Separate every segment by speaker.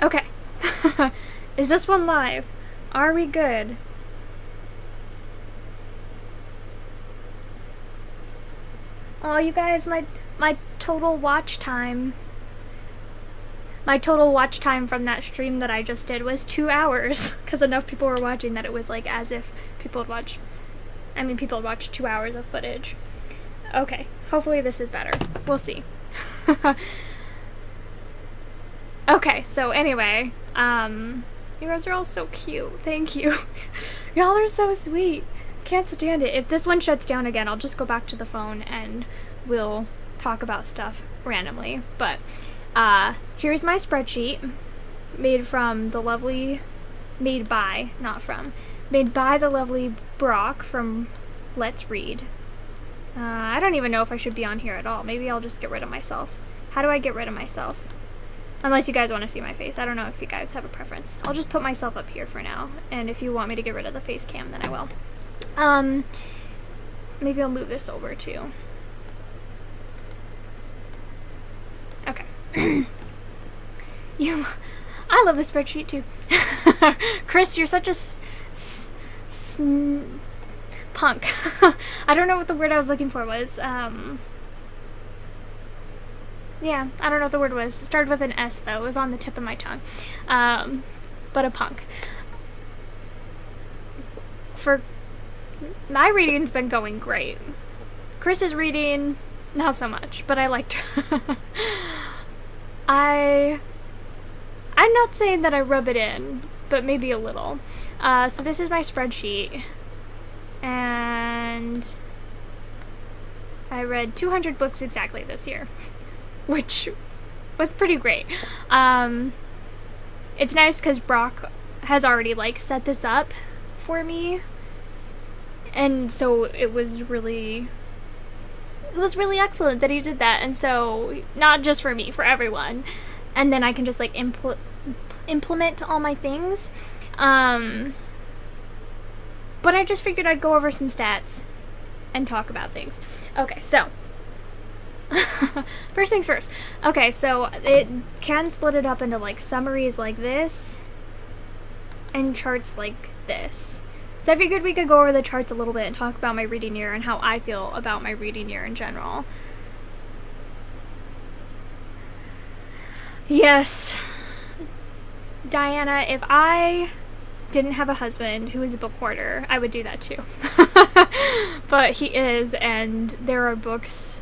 Speaker 1: Okay. Is this one live? Are we good? Oh, you guys, my total watch time. My total watch time from that stream that I just did was 2 hours, because enough people were watching that it was like as if people would watch. I mean, people would watch 2 hours of footage. Okay, hopefully this is better. We'll see. Okay, so anyway, you guys are all so cute. Thank you. Y'all are so sweet. Can't stand it. If this one shuts down again, I'll just go back to the phone and we'll talk about stuff randomly. But here's my spreadsheet made by the lovely Brock from Let's Read. I don't even know if I should be on here at all. Maybe I'll just get rid of myself. How do I get rid of myself? Unless you guys want to see my face. I don't know if you guys have a preference. I'll just put myself up here for now. And if you want me to get rid of the face cam, then I will. Maybe I'll move this over too. Okay. I love the spreadsheet too. Chris, you're such a punk. I don't know what the word I was looking for was. Yeah, I don't know what the word was. It started with an S, though. It was on the tip of my tongue. But a punk. My reading's been going great. Chris's reading, not so much, but I liked I'm not saying that I rub it in, but maybe a little. So this is my spreadsheet. And I read 200 books exactly this year, which was pretty great. It's nice because Brock has already set this up for me, and so it was really excellent that he did that. And so not just for me, for everyone, and then I can just implement all my things. But I just figured I'd go over some stats and talk about things. Okay, so first things first. Okay, so it can split it up into summaries like this and charts like this. So I figured we could go over the charts a little bit and talk about my reading year and how I feel about my reading year in general. Yes, Diana, if I didn't have a husband who is a book hoarder, I would do that too. But he is, and there are books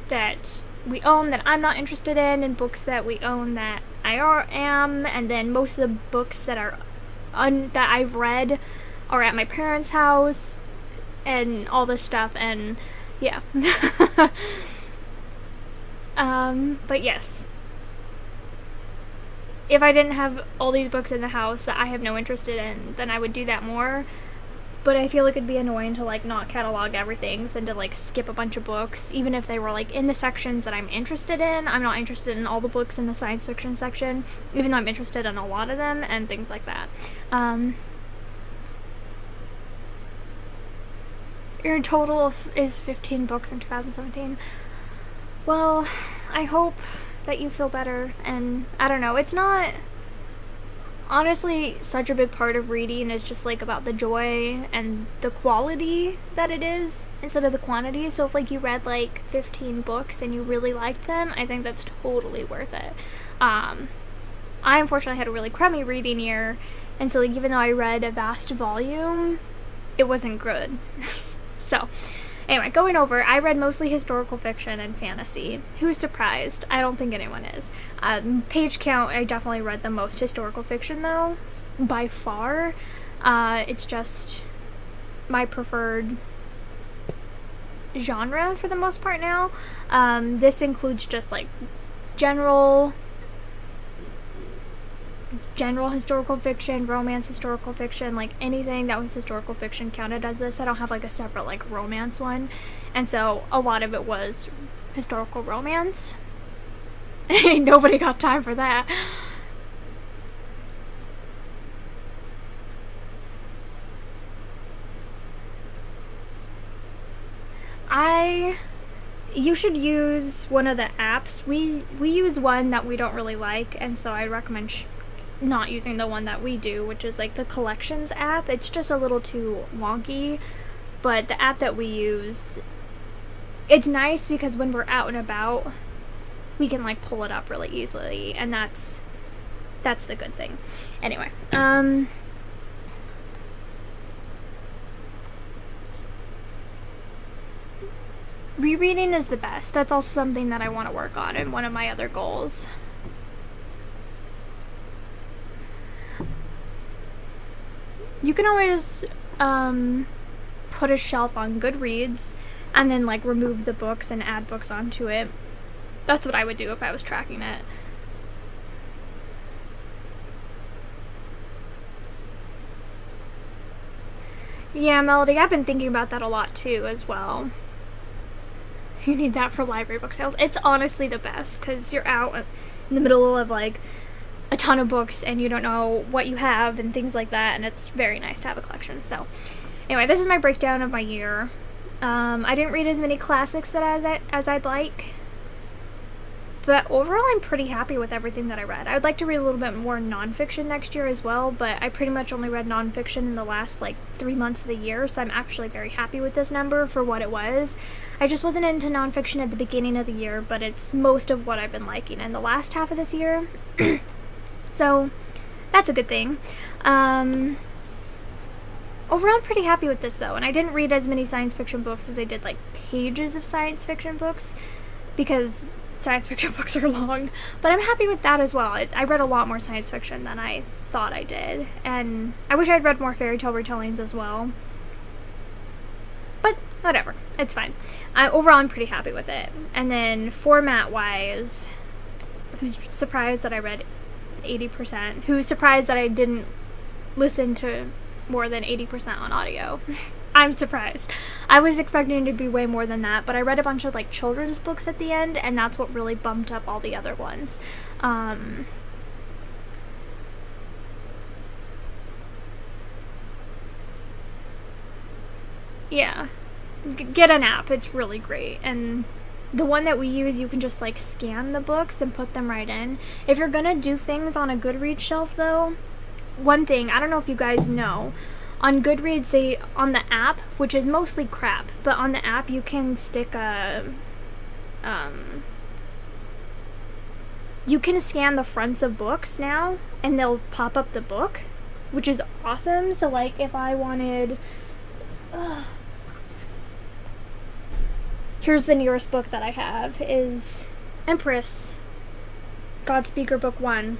Speaker 1: that we own that I'm not interested in, and books that we own that I am, and then most of the books that are that I've read are at my parents' house, and all this stuff, and yeah. But yes. If I didn't have all these books in the house that I have no interest in, then I would do that more. But I feel like it'd be annoying to not catalog everything and to skip a bunch of books, even if they were in the sections that I'm interested in. I'm not interested in all the books in the science fiction section, even though I'm interested in a lot of them and things like that. Your total is 15 books in 2017. Well, I hope that you feel better, and I don't know, it's not honestly such a big part of reading. It's just about the joy and the quality that it is instead of the quantity. So if you read 15 books and you really liked them, I think that's totally worth it. I unfortunately had a really crummy reading year, and so even though I read a vast volume, it wasn't good. So anyway, going over, I read mostly historical fiction and fantasy. Who's surprised? I don't think anyone is. Page count, I definitely read the most historical fiction, though, by far. It's just my preferred genre for the most part now. This includes just general historical fiction, romance historical fiction, anything that was historical fiction counted as this. I don't have a separate romance one, and so a lot of it was historical romance. Ain't nobody got time for that. you should use one of the apps. We use one that we don't really like, and so I recommend not using the one that we do, which is like the collections app. It's just a little too wonky, but the app that we use, it's nice because when we're out and about, we can like pull it up really easily, and that's the good thing. Anyway, rereading is the best. That's also something that I want to work on, and one of my other goals. You can always put a shelf on Goodreads and then like remove the books and add books onto it. That's what I would do if I was tracking it. Yeah, Melody, I've been thinking about that a lot too as well. You need that for library book sales. It's honestly the best because you're out in the middle of like a ton of books and you don't know what you have and things like that, and it's very nice to have a collection. So anyway, this is my breakdown of my year. I didn't read as many classics as I'd like, but overall I'm pretty happy with everything that I read. I would like to read a little bit more nonfiction next year as well, but I pretty much only read nonfiction in the last like 3 months of the year, so I'm actually very happy with this number for what it was. I just wasn't into nonfiction at the beginning of the year, but it's most of what I've been liking in the last half of this year. So that's a good thing. Overall, I'm pretty happy with this though, and I didn't read as many science fiction books as I did like pages of science fiction books, because science fiction books are long, but I'm happy with that as well. I read a lot more science fiction than I thought I did, and I wish I'd read more fairy tale retellings as well, but whatever, it's fine. Overall, I'm pretty happy with it. And then format-wise, who's surprised that I read 80%? Who's surprised that I didn't listen to more than 80% on audio? I'm surprised. I was expecting it to be way more than that, but I read a bunch of like children's books at the end, and that's what really bumped up all the other ones. Yeah. Get an app. It's really great. And the one that we use, you can just like scan the books and put them right in. If you're gonna do things on a Goodreads shelf though, one thing, I don't know if you guys know, on Goodreads, on the app, which is mostly crap, but on the app you can stick you can scan the fronts of books now, and they'll pop up the book, which is awesome. So like if I wanted, here's the nearest book that I have, is Empress, Godspeaker Book 1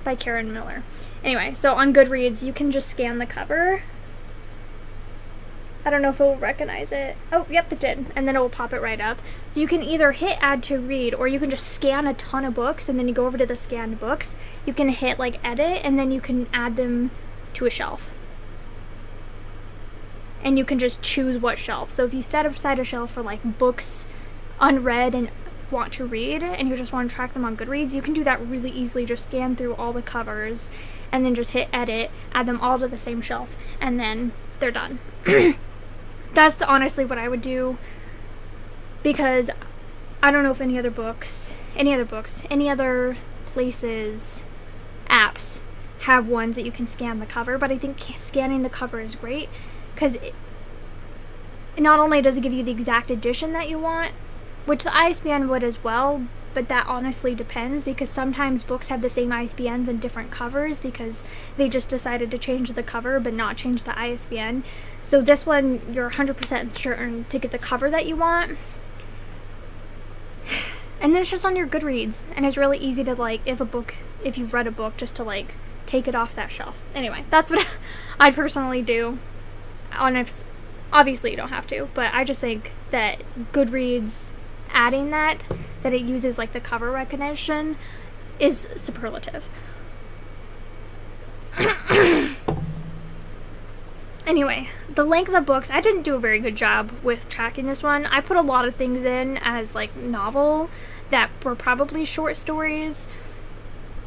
Speaker 1: by Karen Miller. Anyway, so on Goodreads, you can just scan the cover. I don't know if it will recognize it. Oh, yep, it did. And then it will pop it right up. So you can either hit add to read, or you can just scan a ton of books, and then you go over to the scanned books. You can hit like edit, and then you can add them to a shelf. And you can just choose what shelf. So if you set aside a shelf for like books unread and want to read, and you just want to track them on Goodreads, you can do that really easily. Just scan through all the covers and then just hit edit, add them all to the same shelf, and then they're done. That's honestly what I would do, because I don't know if any other places, apps have ones that you can scan the cover, but I think scanning the cover is great, because not only does it give you the exact edition that you want, which the ISBN would as well, but that honestly depends, because sometimes books have the same ISBNs and different covers because they just decided to change the cover but not change the ISBN. So this one, you're 100% certain to get the cover that you want. And then it's just on your Goodreads, and it's really easy to like, if you've read a book, just to like take it off that shelf. Anyway, that's what I personally do. Obviously you don't have to, but I just think that Goodreads adding that it uses like the cover recognition is superlative. Anyway, the length of books, I didn't do a very good job with tracking this one. I put a lot of things in as like novel that were probably short stories,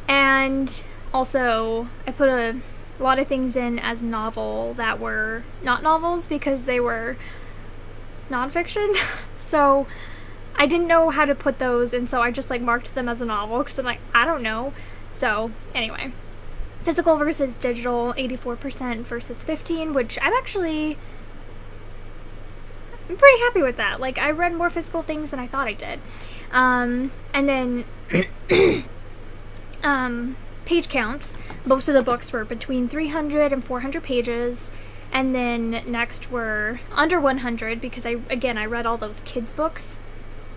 Speaker 1: and also I put a lot of things in as novel that were not novels because they were nonfiction. So I didn't know how to put those, and so I just like marked them as a novel because I'm like, I don't know. So anyway, physical versus digital, 84% versus 15, which I'm pretty happy with that. Like, I read more physical things than I thought I did. And then page counts. Most of the books were between 300 and 400 pages. And then next were under 100 because I read all those kids' books.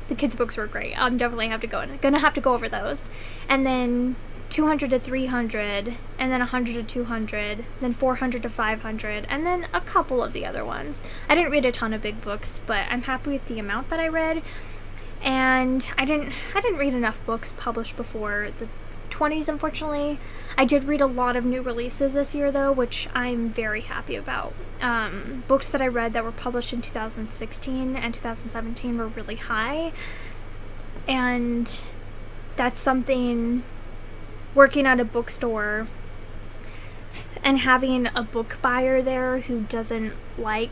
Speaker 1: The kids' books were great. I'm definitely gonna have to go over those. And then 200 to 300, and then 100 to 200, then 400 to 500, and then a couple of the other ones. I didn't read a ton of big books, but I'm happy with the amount that I read. And I didn't read enough books published before the 20s, unfortunately. I did read a lot of new releases this year, though, which I'm very happy about. Books that I read that were published in 2016 and 2017 were really high, and that's something, working at a bookstore and having a book buyer there who doesn't like